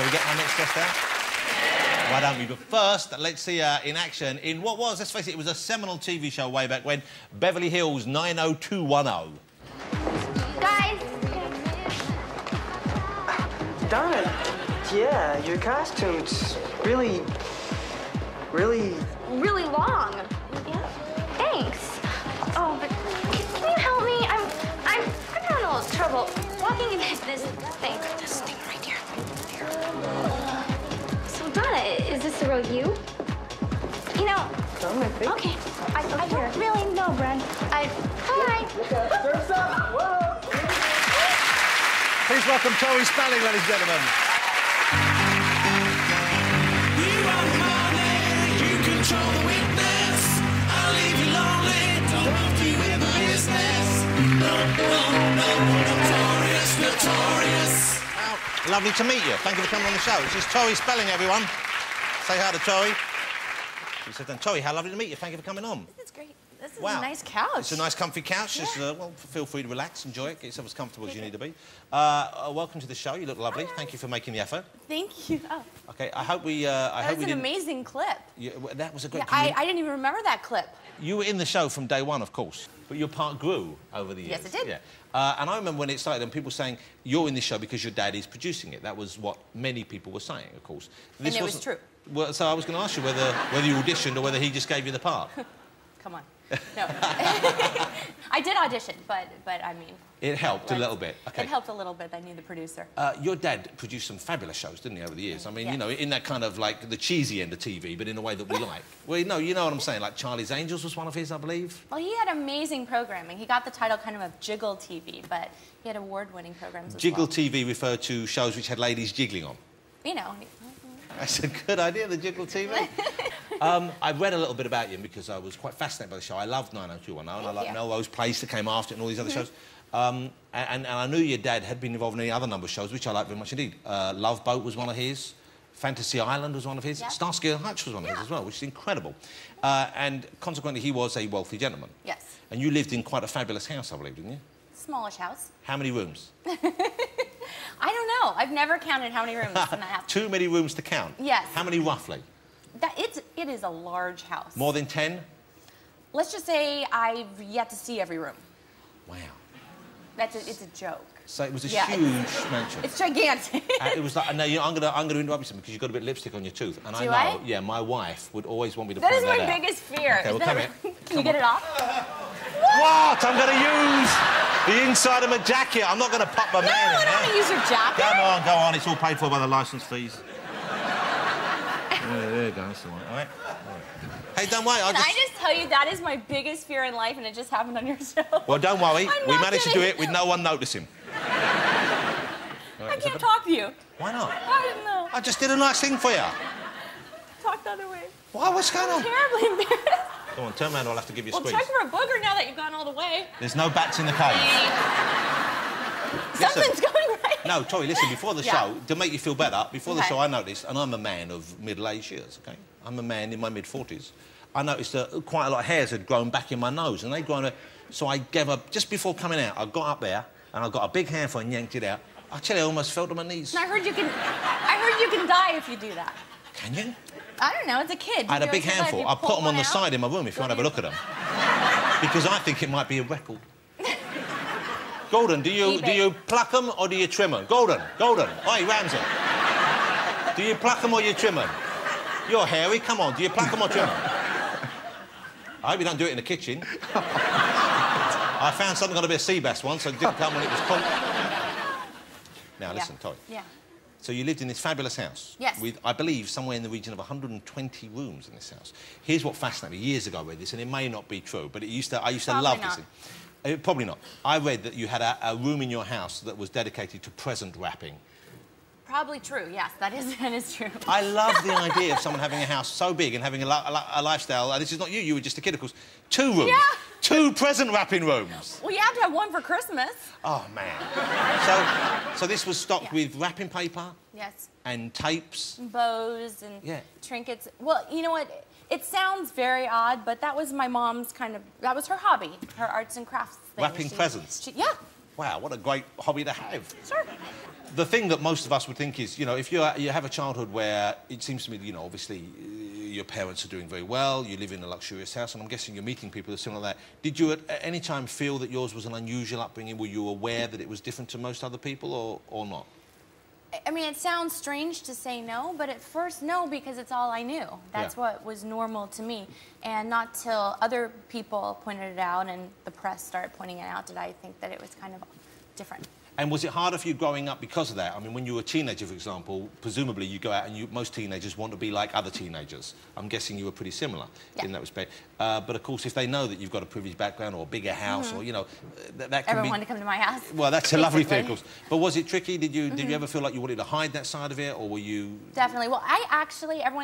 Shall we get our next guest out? Why don't we? But first, let's see her in action in what was, let's face it, it was a seminal TV show way back when, Beverly Hills 90210. Guys! Donna, yeah, your costume's really long. Yeah? Thanks. Oh, but can you help me? I'm having a little trouble walking in this thing. This thing right here. So, Donna, is this the real you? You know... Donna, I think. Okay. I don't really know, Bren. Hi. Surf's up! Whoa! Please welcome Tori Spelling, ladies and gentlemen. You are the money, you control the witness. I'll leave you lonely, don't want you in the business. No, notorious. Well, lovely to meet you. Thank you for coming on the show. This is Tori Spelling, everyone. Say hi to Tori. She said, Tori, how lovely to meet you. Thank you for coming on. This is great. This is Wow. a nice couch. It's a nice, comfy couch. Yeah. Just, well, feel free to relax, enjoy it, get yourself as comfortable as you need to be. Welcome to the show. You look lovely. Thank you for making the effort. Thank you. Oh, Okay, I hope we. that was an amazing clip. That was a great. Yeah, I didn't even remember that clip. You were in the show from day one, of course, but your part grew over the years. Yes, it did. Yeah. And I remember when it started, and people saying you're in this show because your dad is producing it. That was what many people were saying, of course. And it was true. Well, so I was going to ask you whether you auditioned or whether he just gave you the part. Come on. No. I did audition, but I mean... It helped a little bit. Okay. It helped a little bit. I knew the producer. Your dad produced some fabulous shows, didn't he, over the years? I mean, Yeah. you know, in that kind of, like, the cheesy end of TV, but in a way that we like. Well, you know what I'm saying? Like, Charlie's Angels was one of his, I believe. Well, he had amazing programming. He got the title kind of Jiggle TV, but he had award-winning programs as Jiggle well. TV referred to shows which had ladies jiggling on. You know... That's a good idea, the Jiggle TV. I read a little bit about you because I was quite fascinated by the show. I loved 90210 and I loved Melrose Place that came after it and all these other shows. And I knew your dad had been involved in any other number of shows, which I liked very much indeed. Love Boat was one of his. Fantasy Island was one of his. Yeah. Starsky and Hutch was one of his as well, which is incredible. And consequently, he was a wealthy gentleman. Yes. And you lived in quite a fabulous house, I believe, didn't you? Smallish house. How many rooms? I don't know. I've never counted how many rooms in that house. Too many rooms to count? Yes. How many roughly? It is a large house. More than 10? Let's just say I've yet to see every room. Wow. It's a joke. So it was a Yeah. huge mansion. It's gigantic. It was like, no, I'm going to interrupt you something because you've got a bit of lipstick on your tooth. And Do I know, I? yeah, my wife would always want me to That point is that my out. biggest fear. Okay, well, come here. Can you get it off? What? I'm going to use the inside of my jacket. I'm not going to pop my No, man in I don't there. want to use your jacket. Go on. It's all paid for by the licence fees. There you go. That's the one. All right. Hey, don't worry. Can I just tell you, that is my biggest fear in life, and it just happened on your show. Well, don't worry. I'm We not managed to kidding. do it with no one noticing. I can't talk to you. Why not? I don't know. I just did a nice thing for you. Talk the other way. Why? What's going on? Terribly embarrassed. Go on, turn around. I'll have to give you a Well, squeeze. check for a booger now that you've gone all the way. There's no bats in the cave. Something's going right. No, Tori, listen, before the show, to make you feel better, before the Okay. show I noticed, and I'm a man of middle-aged years, OK? I'm a man in my mid-40s. I noticed that quite a lot of hairs had grown back in my nose, and they'd grown... So I gave up... Just before coming out, I got up there, and I got a big handful and yanked it out. I tell you, I almost fell to my knees. And I heard you can die if you do that. Can you? I don't know, it's a kid. I had a big handful. I put them on the side in my room if you want to have a look at them. Because I think it might be a record. Gordon, do you pluck them or do you trim them? Gordon. Oi, Ramsey. Do you pluck them or you trim them? You're hairy, come on. Do you pluck them or trim them? I hope you don't do it in the kitchen. I found something on a bit of sea bass once, so it didn't come when it was cold. Now, listen, Tori. Yeah. So you lived in this fabulous house. Yes. With, I believe, somewhere in the region of 120 rooms in this house. Here's what fascinated me. Years ago I read this, and it may not be true, but I used to love this thing. Probably not. I read that you had a room in your house that was dedicated to present wrapping. Probably true, yes, that is true. I love the idea of someone having a house so big and having a lifestyle. This is not you, you were just a kid, of course. 2 rooms. Yeah. 2 present wrapping rooms. Well, you have to have one for Christmas. Oh, man. So this was stocked with wrapping paper? Yes. And tapes? And bows and trinkets. Well, you know what? It sounds very odd, but that was my mom's that was her hobby, her arts and crafts thing. Wrapping presents? Yeah. Wow, what a great hobby to have. Sure. The thing that most of us would think is, you know, if you have a childhood where it seems to me, you know, obviously your parents are doing very well, you live in a luxurious house, and I'm guessing you're meeting people that are similar to that. Did you at any time feel that yours was an unusual upbringing? Were you aware that it was different to most other people, or not? I mean, it sounds strange to say no, but at first, no, because it's all I knew. That's what was normal to me. And not till other people pointed it out and the press started pointing it out did I think that it was kind of different. And was it harder for you growing up because of that? I mean, when you were a teenager, for example, presumably you go out and most teenagers want to be like other teenagers. I'm guessing you were pretty similar in that respect. But of course, if they know that you've got a privileged background or a bigger house, or, you know, that can Everyone wanted to come to my house. Well, that's a lovely thing, of course. But was it tricky? Did you ever feel like you wanted to hide that side of it, or were you... Definitely. Well, everyone